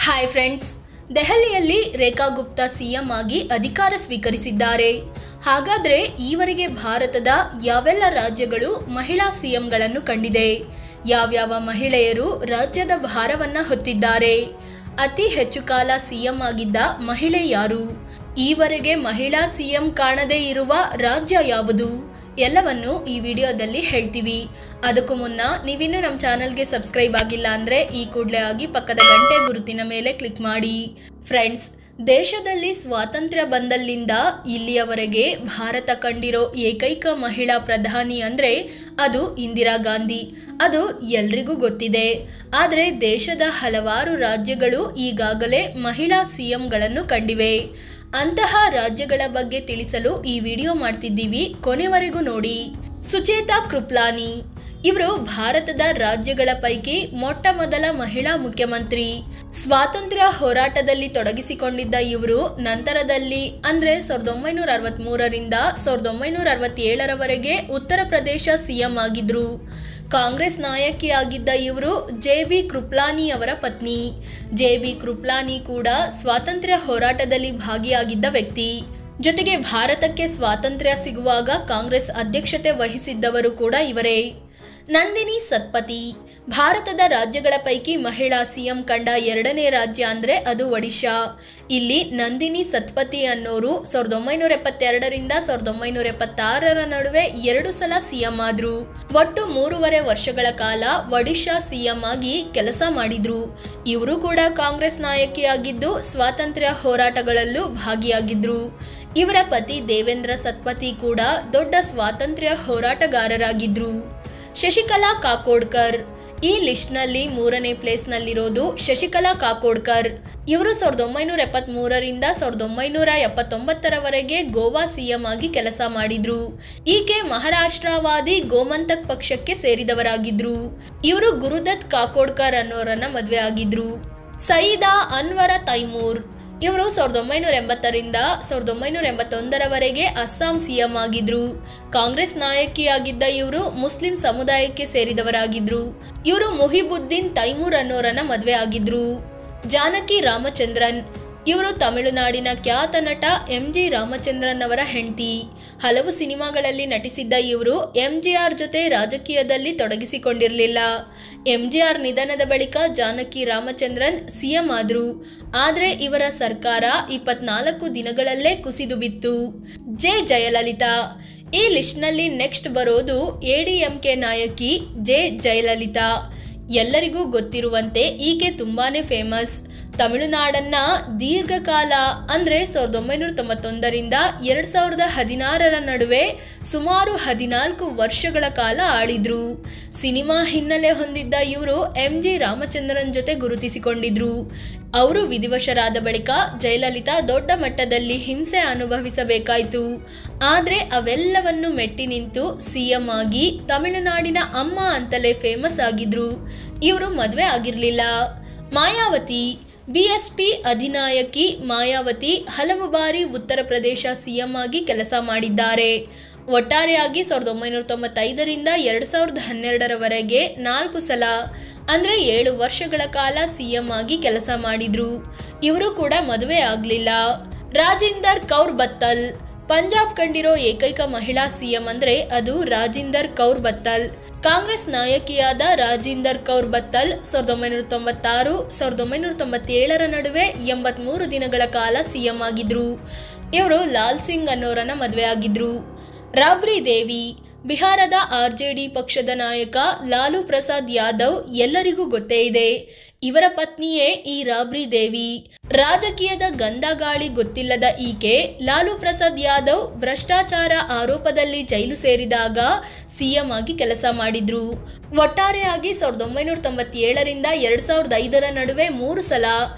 Hi friends, ದೆಹಲಿಯಲ್ಲಿ ರೇಖಾ Gupta CM ಆಗಿ ಅಧಿಕಾರ ಸ್ವೀಕರಿಸಿದ್ದಾರೆ. ಹಾಗಾದರೆ ಈವರೆಗೆ ಭಾರತದ ಯಾವೆಲ್ಲ ರಾಜ್ಯಗಳು ಮಹಿಳಾ ಸಿಎಂಗಳನ್ನು ಕಂಡಿದೆ? ಯಾವ್ಯಾವ ಮಹಿಳೆಯರು ರಾಜ್ಯದ ಭಾರವನ್ನು ಹೊತ್ತಿದ್ದಾರೆ? ಅತಿ ಹೆಚ್ಚು ಕಾಲ ಸಿಎಂ ಆಗಿದ್ದ ಮಹಿಳೆ ಯಾರು? ಈವರೆಗೆ ಮಹಿಳಾ ಸಿಎಂ ಕಾಣದೇ ಇರುವ ರಾಜ್ಯ ಯಾವುದು? ಎಲ್ಲವನ್ನು ಈ ವಿಡಿಯೋದಲ್ಲಿ ಹೇಳ್ತೀವಿ. ಅದಕ್ಕೂ ಮುನ್ನ ನೀವಿನ್ನೂ ನಮ್ಮ ಚಾನಲ್ಗೆ ಸಬ್ಸ್ಕ್ರೈಬ್ ಆಗಿಲ್ಲ ಅಂದರೆ ಈ ಕೂಡಲೇ ಆಗಿ ಪಕ್ಕದ ಗಂಟೆ ಗುರುತಿನ ಮೇಲೆ ಕ್ಲಿಕ್ ಮಾಡಿ. ಫ್ರೆಂಡ್ಸ್, ದೇಶದಲ್ಲಿ ಸ್ವಾತಂತ್ರ್ಯ ಬಂದಲ್ಲಿಂದ ಇಲ್ಲಿಯವರೆಗೆ ಭಾರತ ಕಂಡಿರೋ ಏಕೈಕ ಮಹಿಳಾ ಪ್ರಧಾನಿ ಅಂದರೆ ಅದು ಇಂದಿರಾ ಗಾಂಧಿ. ಅದು ಎಲ್ರಿಗೂ ಗೊತ್ತಿದೆ. ಆದರೆ ದೇಶದ ಹಲವಾರು ರಾಜ್ಯಗಳು ಈಗಾಗಲೇ ಮಹಿಳಾ ಸಿಎಂಗಳನ್ನು ಕಂಡಿವೆ. ಅಂತಹ ರಾಜ್ಯಗಳ ಬಗ್ಗೆ ತಿಳಿಸಲು ಈ ವಿಡಿಯೋ ಮಾಡ್ತಿದ್ದೀವಿ, ಕೊನೆವರೆಗೂ ನೋಡಿ. ಸುಚೇತಾ ಕೃಪ್ಲಾನಿ ಇವರು ಭಾರತದ ರಾಜ್ಯಗಳ ಪೈಕಿ ಮೊಟ್ಟ ಮೊದಲ ಮಹಿಳಾ ಮುಖ್ಯಮಂತ್ರಿ. ಸ್ವಾತಂತ್ರ್ಯ ಹೋರಾಟದಲ್ಲಿ ತೊಡಗಿಸಿಕೊಂಡಿದ್ದ ಇವರು ನಂತರದಲ್ಲಿ ಅಂದರೆ 1963ರಿಂದ 1967ರವರೆಗೆ ಉತ್ತರ ಪ್ರದೇಶ ಸಿಎಂ ಆಗಿದ್ರು. ಕಾಂಗ್ರೆಸ್ ನಾಯಕಿಯಾಗಿದ್ದ ಇವರು ಜೆ.ಬಿ. ಕೃಪ್ಲಾನಿ ಅವರ ಪತ್ನಿ. ಜೆ.ಬಿ. ಕೃಪ್ಲಾನಿ ಕೂಡ ಸ್ವಾತಂತ್ರ್ಯ ಹೋರಾಟದಲ್ಲಿ ಭಾಗಿಯಾಗಿದ್ದ ವ್ಯಕ್ತಿ. ಜೊತೆಗೆ ಭಾರತಕ್ಕೆ ಸ್ವಾತಂತ್ರ್ಯ ಸಿಗುವಾಗ ಕಾಂಗ್ರೆಸ್ ಅಧ್ಯಕ್ಷತೆ ವಹಿಸಿದ್ದವರು ಕೂಡ ಇವರೇ. ನಂದಿನಿ ಸತ್ಪತಿ ಭಾರತದ ರಾಜ್ಯಗಳ ಪೈಕಿ ಮಹಿಳಾ ಸಿಎಂ ಕಂಡ ಎರಡನೇ ರಾಜ್ಯ ಅಂದರೆ ಅದು ಒಡಿಶಾ. ಇಲ್ಲಿ ನಂದಿನಿ ಸತ್ಪತಿ ಅನ್ನೋರು 1972ರಿಂದ 1976ರ ನಡುವೆ 2 ಸಲ ಸಿಎಂ ಆದ್ರು. ಒಟ್ಟು 3.5 ವರ್ಷಗಳ ಕಾಲ ಒಡಿಶಾ ಸಿಎಂ ಆಗಿ ಕೆಲಸ ಮಾಡಿದ್ರು. ಇವರು ಕೂಡ ಕಾಂಗ್ರೆಸ್ ನಾಯಕಿಯಾಗಿದ್ದು ಸ್ವಾತಂತ್ರ್ಯ ಹೋರಾಟಗಳಲ್ಲೂ ಭಾಗಿಯಾಗಿದ್ರು. ಇವರ ಪತಿ ದೇವೇಂದ್ರ ಸತ್ಪತಿ ಕೂಡ ದೊಡ್ಡ ಸ್ವಾತಂತ್ರ್ಯ ಹೋರಾಟಗಾರರಾಗಿದ್ರು. ಶಶಿಕಲಾ ಕಾಕೋಡ್ಕರ್ ಈ ಲಿಸ್ಟ್ನಲ್ಲಿ 3ನೇ ಪ್ಲೇಸ್ನಲ್ಲಿರೋದು ಶಶಿಕಲಾ ಕಾಕೋಡ್ಕರ್. ಇವರು 1973ರಿಂದ 1979ರವರೆಗೆ ಗೋವಾ ಸಿಎಂ ಆಗಿ ಕೆಲಸ ಮಾಡಿದ್ರು. ಈಕೆ ಮಹಾರಾಷ್ಟ್ರವಾದಿ ಗೋಮಂತಕ್ ಪಕ್ಷಕ್ಕೆ ಸೇರಿದವರಾಗಿದ್ರು. ಇವರು ಗುರುದತ್ ಕಾಕೋಡ್ಕರ್ ಅನ್ನೋರನ್ನ ಮದುವೆ ಆಗಿದ್ರು. ಸಯೀದಾ ಅನ್ವರ ತೈಮೂರ್ ಇವರು 1980ರಿಂದ 1981ರವರೆಗೆ ಅಸ್ಸಾಂ ಸಿಎಂ ಆಗಿದ್ರು. ಕಾಂಗ್ರೆಸ್ ನಾಯಕಿಯಾಗಿದ್ದ ಇವರು ಮುಸ್ಲಿಂ ಸಮುದಾಯಕ್ಕೆ ಸೇರಿದವರಾಗಿದ್ರು. ಇವರು ಮುಹಿಬುದ್ದೀನ್ ತೈಮೂರ್ ಅನ್ನೋರನ್ನ ಮದುವೆ ಆಗಿದ್ರು. ಜಾನಕಿ ರಾಮಚಂದ್ರನ್ ಇವರು ತಮಿಳುನಾಡಿನ ಖ್ಯಾತ ನಟ ಎಂ.ಜಿ. ರಾಮಚಂದ್ರನ್ ಅವರ ಹೆಂಡತಿ. ಹಲವು ಸಿನಿಮಾಗಳಲ್ಲಿ ನಟಿಸಿದ್ದ ಇವರು ಎಂಜಿಆರ್ ಜೊತೆ ರಾಜಕೀಯದಲ್ಲಿ ತೊಡಗಿಸಿಕೊಂಡಿರಲಿಲ್ಲ. ಎಂಜಿಆರ್ ನಿಧನದ ಬಳಿಕ ಜಾನಕಿ ರಾಮಚಂದ್ರನ್ ಸಿಎಂ ಆದ್ರು. ಆದರೆ ಇವರ ಸರ್ಕಾರ 24 ದಿನಗಳಲ್ಲೇ ಕುಸಿದು ಬಿತ್ತು. ಜೆ ಜಯಲಲಿತಾ ಈ ಲಿಸ್ಟ್ನಲ್ಲಿ ನೆಕ್ಸ್ಟ್ ಬರೋದು ಎಡಿಎಂಕೆ ನಾಯಕಿ ಜೆ ಜಯಲಲಿತಾ. ಎಲ್ಲರಿಗೂ ಗೊತ್ತಿರುವಂತೆ ಈಕೆ ತುಂಬಾನೇ ಫೇಮಸ್. ತಮಿಳುನಾಡನ್ನ ದೀರ್ಘಕಾಲ ಅಂದರೆ 1991ರಿಂದ 2016ರ ನಡುವೆ ಸುಮಾರು 14 ವರ್ಷಗಳ ಕಾಲ ಆಳಿದ್ರು. ಸಿನಿಮಾ ಹಿನ್ನೆಲೆ ಹೊಂದಿದ್ದ ಇವರು ಎಂ.ಜಿ. ರಾಮಚಂದ್ರನ್ ಜೊತೆ ಗುರುತಿಸಿಕೊಂಡಿದ್ರು. ಅವರು ವಿಧಿವಶರಾದ ಬಳಿಕ ಜಯಲಲಿತಾ ದೊಡ್ಡ ಮಟ್ಟದಲ್ಲಿ ಹಿಂಸೆ ಅನುಭವಿಸಬೇಕಾಯಿತು. ಆದರೆ ಅವೆಲ್ಲವನ್ನು ಮೆಟ್ಟಿ ನಿಂತು ಸಿಎಂ ಆಗಿ ತಮಿಳುನಾಡಿನ ಅಮ್ಮ ಅಂತಲೇ ಫೇಮಸ್ ಆಗಿದ್ರು. ಇವರು ಮದುವೆ ಆಗಿರಲಿಲ್ಲ. ಮಾಯಾವತಿ ಬಿಎಸ್ಪಿ ಅಧಿನಾಯಕಿ ಮಾಯಾವತಿ ಹಲವು ಬಾರಿ ಉತ್ತರ ಪ್ರದೇಶ ಸಿಎಂ ಆಗಿ ಕೆಲಸ ಮಾಡಿದ್ದಾರೆ. ಒಟ್ಟಾರೆಯಾಗಿ 1995ರಿಂದ 2012ರವರೆಗೆ 4 ಸಲ ಅಂದರೆ 7 ವರ್ಷಗಳ ಕಾಲ ಸಿಎಂ ಆಗಿ ಕೆಲಸ ಮಾಡಿದ್ರು. ಇವರು ಕೂಡ ಮದುವೆ ಆಗಲಿಲ್ಲ. ರಾಜಿಂದರ್ ಕೌರ್ ಬತ್ತಲ್ ಪಂಜಾಬ್ ಕಂಡಿರೋ ಏಕೈಕ ಮಹಿಳಾ ಸಿಎಂ ಅಂದರೆ ಅದು ರಾಜಿಂದರ್ ಕೌರ್ ಬತ್ತಲ್. ಕಾಂಗ್ರೆಸ್ ನಾಯಕಿಯಾದ ರಾಜಿಂದರ್ ಕೌರ್ ಬತ್ತಲ್ 1996 1997ರ ನಡುವೆ 83 ದಿನಗಳ ಕಾಲ ಸಿಎಂ ಆಗಿದ್ರು. ಇವರು ಲಾಲ್ ಸಿಂಗ್ ಅನ್ನೋರನ್ನ ಮದುವೆ ಆಗಿದ್ರು. ರಾಬ್ರಿ ದೇವಿ ಬಿಹಾರದ ಆರ್ಜೆಡಿ ಪಕ್ಷದ ನಾಯಕ ಲಾಲು ಪ್ರಸಾದ್ ಯಾದವ್ ಎಲ್ಲರಿಗೂ ಗೊತ್ತೇ ಇದೆ. ಇವರ ಪತ್ನಿಯೇ ಈ ರಾಬ್ರಿ ದೇವಿ. ರಾಜಕೀಯದ ಗಂಧ ಗಾಳಿ ಗೊತ್ತಿಲ್ಲದ ಈಕೆ ಲಾಲು ಪ್ರಸಾದ್ ಯಾದವ್ ಭ್ರಷ್ಟಾಚಾರ ಆರೋಪದಲ್ಲಿ ಜೈಲು ಸೇರಿದಾಗ ಸಿಎಂ ಆಗಿ ಕೆಲಸ ಮಾಡಿದ್ರು. ಒಟ್ಟಾರೆಯಾಗಿ 1997ರಿಂದ 2005ರ ನಡುವೆ 3 ಸಲ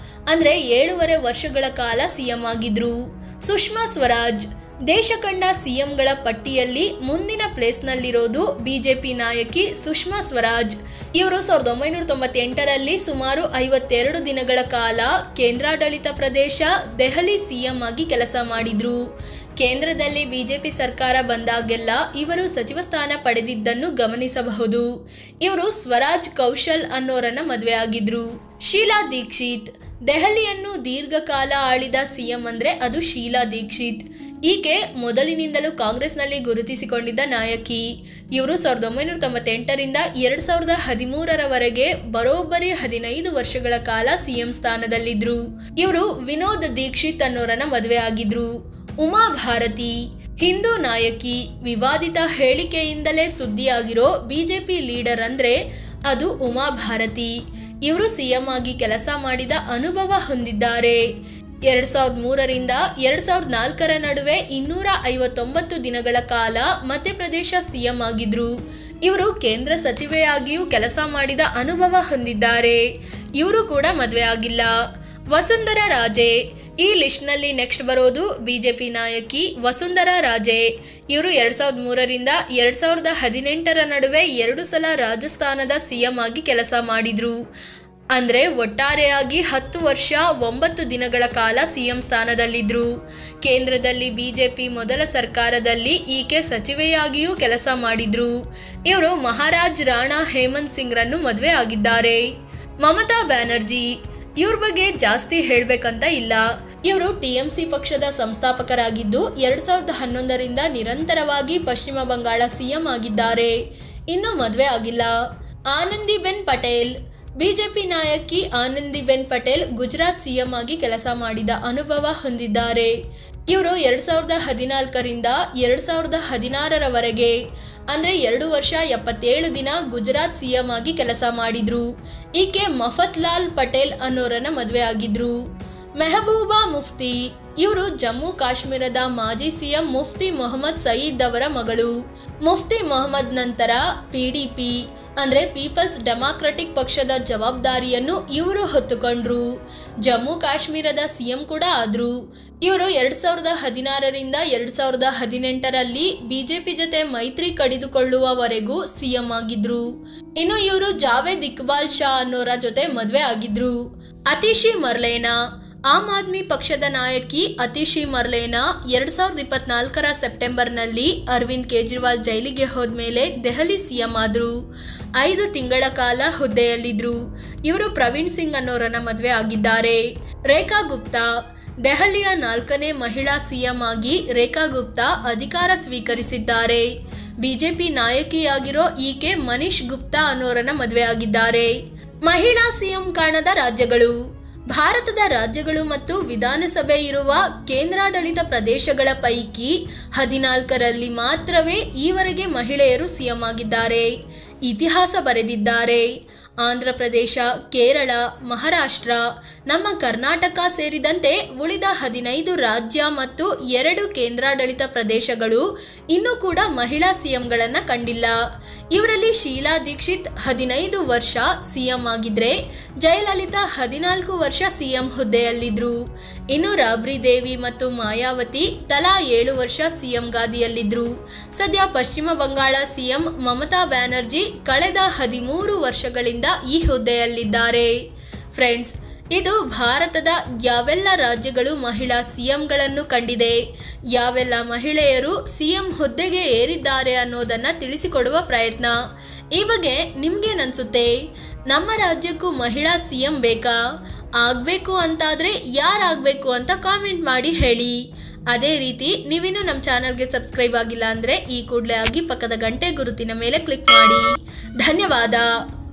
ಅಂದರೆ 7.5 ವರ್ಷಗಳ ಕಾಲ ಸಿಎಂ ಆಗಿದ್ರು. ಸುಷ್ಮಾ ಸ್ವರಾಜ್ ದೇಶ ಕಂಡ ಸಿಎಂಗಳ ಪಟ್ಟಿಯಲ್ಲಿ ಮುಂದಿನ ಪ್ಲೇಸ್ನಲ್ಲಿರೋದು ಬಿಜೆಪಿ ನಾಯಕಿ ಸುಷ್ಮಾ ಸ್ವರಾಜ್. ಇವರು 1998ರಲ್ಲಿ ಸುಮಾರು 52 ದಿನಗಳ ಕಾಲ ಕೇಂದ್ರಾಡಳಿತ ಪ್ರದೇಶ ದೆಹಲಿ ಸಿಎಂ ಆಗಿ ಕೆಲಸ ಮಾಡಿದ್ರು. ಕೇಂದ್ರದಲ್ಲಿ ಬಿಜೆಪಿ ಸರ್ಕಾರ ಬಂದಾಗೆಲ್ಲ ಇವರು ಸಚಿವ ಸ್ಥಾನ ಪಡೆದಿದ್ದನ್ನು ಗಮನಿಸಬಹುದು. ಇವರು ಸ್ವರಾಜ್ ಕೌಶಲ್ ಅನ್ನೋರನ್ನ ಮದುವೆ ಆಗಿದ್ರು. ಶೀಲಾ ದೀಕ್ಷಿತ್ ದೆಹಲಿಯನ್ನು ದೀರ್ಘಕಾಲ ಆಳಿದ ಸಿಎಂ ಅಂದ್ರೆ ಅದು ಶೀಲಾ ದೀಕ್ಷಿತ್. ಈಕೆ ಮೊದಲಿನಿಂದಲೂ ಕಾಂಗ್ರೆಸ್ನಲ್ಲಿ ಗುರುತಿಸಿಕೊಂಡಿದ್ದ ನಾಯಕಿ. ಇವರು 1998ರಿಂದ 2013ರವರೆಗೆ ಬರೋಬ್ಬರಿ 15 ವರ್ಷಗಳ ಕಾಲ ಸಿಎಂ ಸ್ಥಾನದಲ್ಲಿದ್ರು. ಇವರು ವಿನೋದ್ ದೀಕ್ಷಿತ್ ಅನ್ನೋರನ್ನ ಮದುವೆ ಆಗಿದ್ರು. ಉಮಾ ಭಾರತಿ ಹಿಂದೂ ನಾಯಕಿ. ವಿವಾದಿತ ಹೇಳಿಕೆಯಿಂದಲೇ ಸುದ್ದಿಯಾಗಿರೋ ಬಿಜೆಪಿ ಲೀಡರ್ ಅಂದ್ರೆ ಅದು ಉಮಾ ಭಾರತಿ. ಇವರು ಸಿಎಂ ಆಗಿ ಕೆಲಸ ಮಾಡಿದ ಅನುಭವ ಹೊಂದಿದ್ದಾರೆ. 2003ರಿಂದ 2004ರ ನಡುವೆ 259 ದಿನಗಳ ಕಾಲ ಮಧ್ಯಪ್ರದೇಶ ಸಿಎಂ ಆಗಿದ್ರು. ಇವರು ಕೇಂದ್ರ ಸಚಿವೆಯಾಗಿಯೂ ಕೆಲಸ ಮಾಡಿದ ಅನುಭವ ಹೊಂದಿದ್ದಾರೆ. ಇವರು ಕೂಡ ಮದುವೆ ಆಗಿಲ್ಲ. ವಸುಂಧರಾ ರಾಜೆ ಈ ಲಿಸ್ಟ್ನಲ್ಲಿ ನೆಕ್ಸ್ಟ್ ಬರೋದು ಬಿಜೆಪಿ ನಾಯಕಿ ವಸುಂಧರಾ ರಾಜೆ. ಇವರು 2003ರಿಂದ 2018ರ ನಡುವೆ 2 ಸಲ ರಾಜಸ್ಥಾನದ ಸಿಎಂ ಆಗಿ ಕೆಲಸ ಮಾಡಿದ್ರು. ಅಂದರೆ ಒಟ್ಟಾರೆಯಾಗಿ 10 ವರ್ಷ 9 ದಿನಗಳ ಕಾಲ ಸಿಎಂ ಸ್ಥಾನದಲ್ಲಿದ್ದರು. ಕೇಂದ್ರದಲ್ಲಿ ಬಿಜೆಪಿ ಮೊದಲ ಸರ್ಕಾರದಲ್ಲಿ ಈಕೆ ಸಚಿವೆಯಾಗಿಯೂ ಕೆಲಸ ಮಾಡಿದ್ರು. ಇವರು ಮಹಾರಾಜ್ ರಾಣಾ ಹೇಮಂತ್ ಸಿಂಗ್ರನ್ನು ಮದುವೆ ಆಗಿದ್ದಾರೆ. ಮಮತಾ ಬ್ಯಾನರ್ಜಿ ಇವ್ರ ಬಗ್ಗೆ ಜಾಸ್ತಿ ಹೇಳಬೇಕಂತ ಇಲ್ಲ. ಇವರು ಟಿಎಂಸಿ ಪಕ್ಷದ ಸಂಸ್ಥಾಪಕರಾಗಿದ್ದು 2011ರಿಂದ ನಿರಂತರವಾಗಿ ಪಶ್ಚಿಮ ಬಂಗಾಳ ಸಿಎಂ ಆಗಿದ್ದಾರೆ. ಇನ್ನೂ ಮದುವೆ ಆಗಿಲ್ಲ. ಆನಂದಿಬೆನ್ ಪಟೇಲ್ ಬಿಜೆಪಿ ನಾಯಕಿ ಆನಂದಿಬೆನ್ ಪಟೇಲ್ ಗುಜರಾತ್ ಸಿಎಂ ಆಗಿ ಕೆಲಸ ಮಾಡಿದ ಅನುಭವ ಹೊಂದಿದ್ದಾರೆ. ಇವರು 2014ರಿಂದ 2016ರವರೆಗೆ ಅಂದರೆ 2 ವರ್ಷ 77 ದಿನ ಗುಜರಾತ್ ಸಿಎಂ ಆಗಿ ಕೆಲಸ ಮಾಡಿದ್ರು. ಈಕೆ ಮಫತ್ಲಾಲ್ ಪಟೇಲ್ ಅನ್ನೋರನ್ನ ಮದುವೆ ಆಗಿದ್ರು. ಮೆಹಬೂಬಾ ಮುಫ್ತಿ ಇವರು ಜಮ್ಮು ಕಾಶ್ಮೀರದ ಮಾಜಿ ಸಿಎಂ ಮುಫ್ತಿ ಮೊಹಮ್ಮದ್ ಸಯೀದ್ ಅವರ ಮಗಳು. ಮುಫ್ತಿ ಮೊಹಮ್ಮದ್ ನಂತರ ಪಿಡಿಪಿ ಅಂದರೆ ಪೀಪಲ್ಸ್ ಡೆಮಾಕ್ರೆಟಿಕ್ ಪಕ್ಷದ ಜವಾಬ್ದಾರಿಯನ್ನು ಇವರು ಹೊತ್ತುಕೊಂಡ್ರು. ಜಮ್ಮು ಕಾಶ್ಮೀರದ ಸಿಎಂ ಕೂಡ ಆದ್ರು. ಇವರು 2016ರಿಂದ 2018ರಲ್ಲಿ ಬಿಜೆಪಿ ಜೊತೆ ಮೈತ್ರಿ ಕಡಿದುಕೊಳ್ಳುವವರೆಗೂ ಸಿಎಂ ಆಗಿದ್ರು. ಇನ್ನು ಇವರು ಜಾವೇದ್ ಇಕ್ಬಾಲ್ ಶಾ ಅನ್ನೋರ ಜೊತೆ ಮದುವೆ ಆಗಿದ್ರು. ಅತಿಶಿ ಮರ್ಲೇನಾ ಆಮ್ ಆದ್ಮಿ ಪಕ್ಷದ ನಾಯಕಿ ಅತಿಶಿ ಮರ್ಲೇನಾ 2024ರ ಸೆಪ್ಟೆಂಬರ್ನಲ್ಲಿ ಅರವಿಂದ್ ಕೇಜ್ರಿವಾಲ್ ಜೈಲಿಗೆ ಹೋದ್ಮೇಲೆ ದೆಹಲಿ ಸಿಎಂ ಆದ್ರು. 5 ತಿಂಗಳ ಕಾಲ ಹುದ್ದೆಯಲ್ಲಿದ್ರು. ಇವರು ಪ್ರವೀಣ್ ಸಿಂಗ್ ಅನ್ನೋರನ್ನ ಮದುವೆ ಆಗಿದ್ದಾರೆ. ರೇಖಾ ಗುಪ್ತಾ ದೆಹಲಿಯ 4ನೇ ಮಹಿಳಾ ಸಿಎಂ ಆಗಿ ರೇಖಾ ಗುಪ್ತಾ ಅಧಿಕಾರ ಸ್ವೀಕರಿಸಿದ್ದಾರೆ. ಬಿಜೆಪಿ ನಾಯಕಿಯಾಗಿರೋ ಈಕೆ ಮನೀಶ್ ಗುಪ್ತಾ ಅನ್ನೋರನ್ನ ಮದುವೆ ಆಗಿದ್ದಾರೆ. ಮಹಿಳಾ ಸಿಎಂ ಕಾಣದ ರಾಜ್ಯಗಳು ಭಾರತದ ರಾಜ್ಯಗಳು ಮತ್ತು ವಿಧಾನಸಭೆ ಇರುವ ಕೇಂದ್ರಾಡಳಿತ ಪ್ರದೇಶಗಳ ಪೈಕಿ 14ರಲ್ಲಿ ಮಾತ್ರವೇ ಈವರೆಗೆ ಮಹಿಳೆಯರು ಸಿಎಂ ಆಗಿದ್ದಾರೆ, ಇತಿಹಾಸ ಬರೆದಿದ್ದಾರೆ. ಆಂಧ್ರ ಪ್ರದೇಶ, ಕೇರಳ, ಮಹಾರಾಷ್ಟ್ರ, ನಮ್ಮ ಕರ್ನಾಟಕ ಸೇರಿದಂತೆ ಉಳಿದ 15 ರಾಜ್ಯ ಮತ್ತು 2 ಕೇಂದ್ರಾಡಳಿತ ಪ್ರದೇಶಗಳು ಇನ್ನೂ ಕೂಡ ಮಹಿಳಾ ಸಿಎಂಗಳನ್ನು ಕಂಡಿಲ್ಲ. ಇವರಲ್ಲಿ ಶೀಲಾ ದೀಕ್ಷಿತ್ 15 ವರ್ಷ ಸಿಎಂ ಆಗಿದ್ರೆ ಜಯಲಲಿತಾ 14 ವರ್ಷ ಸಿಎಂ ಹುದ್ದೆಯಲ್ಲಿದ್ದರು. ಇನ್ನು ರಾಬ್ರಿ ದೇವಿ ಮತ್ತು ಮಾಯಾವತಿ ತಲಾ 7 ವರ್ಷ ಸಿಎಂ ಗಾದಿಯಲ್ಲಿದ್ದರು. ಸದ್ಯ ಪಶ್ಚಿಮ ಬಂಗಾಳ ಸಿಎಂ ಮಮತಾ ಬ್ಯಾನರ್ಜಿ ಕಳೆದ 13 ವರ್ಷಗಳಿಂದ ಈ ಹುದ್ದೆಯಲ್ಲಿದ್ದಾರೆ. ಫ್ರೆಂಡ್ಸ್, ಇದು ಭಾರತದ ಯಾವೆಲ್ಲ ರಾಜ್ಯಗಳು ಮಹಿಳಾ ಸಿಎಂಗಳನ್ನು ಕಂಡಿದೆ, ಯಾವೆಲ್ಲ ಮಹಿಳೆಯರು ಸಿಎಂ ಹುದ್ದೆಗೆ ಏರಿದ್ದಾರೆ ಅನ್ನೋದನ್ನು ತಿಳಿಸಿಕೊಡುವ ಪ್ರಯತ್ನ. ಈ ಬಗ್ಗೆ ನಿಮ್ಗೇನನ್ಸುತ್ತೆ? ನಮ್ಮ ರಾಜ್ಯಕ್ಕೂ ಮಹಿಳಾ ಸಿಎಂ ಬೇಕಾ? ಆಗಬೇಕು ಅಂತಾದರೆ ಯಾರಾಗಬೇಕು ಅಂತ ಕಾಮೆಂಟ್ ಮಾಡಿ ಹೇಳಿ. ಅದೇ ರೀತಿ ನೀವಿನ್ನೂ ನಮ್ಮ ಚಾನಲ್ಗೆ ಸಬ್ಸ್ಕ್ರೈಬ್ ಆಗಿಲ್ಲ ಅಂದರೆ ಈ ಕೂಡಲೇ ಆಗಿ ಪಕ್ಕದ ಗಂಟೆ ಗುರುತಿನ ಮೇಲೆ ಕ್ಲಿಕ್ ಮಾಡಿ. ಧನ್ಯವಾದ.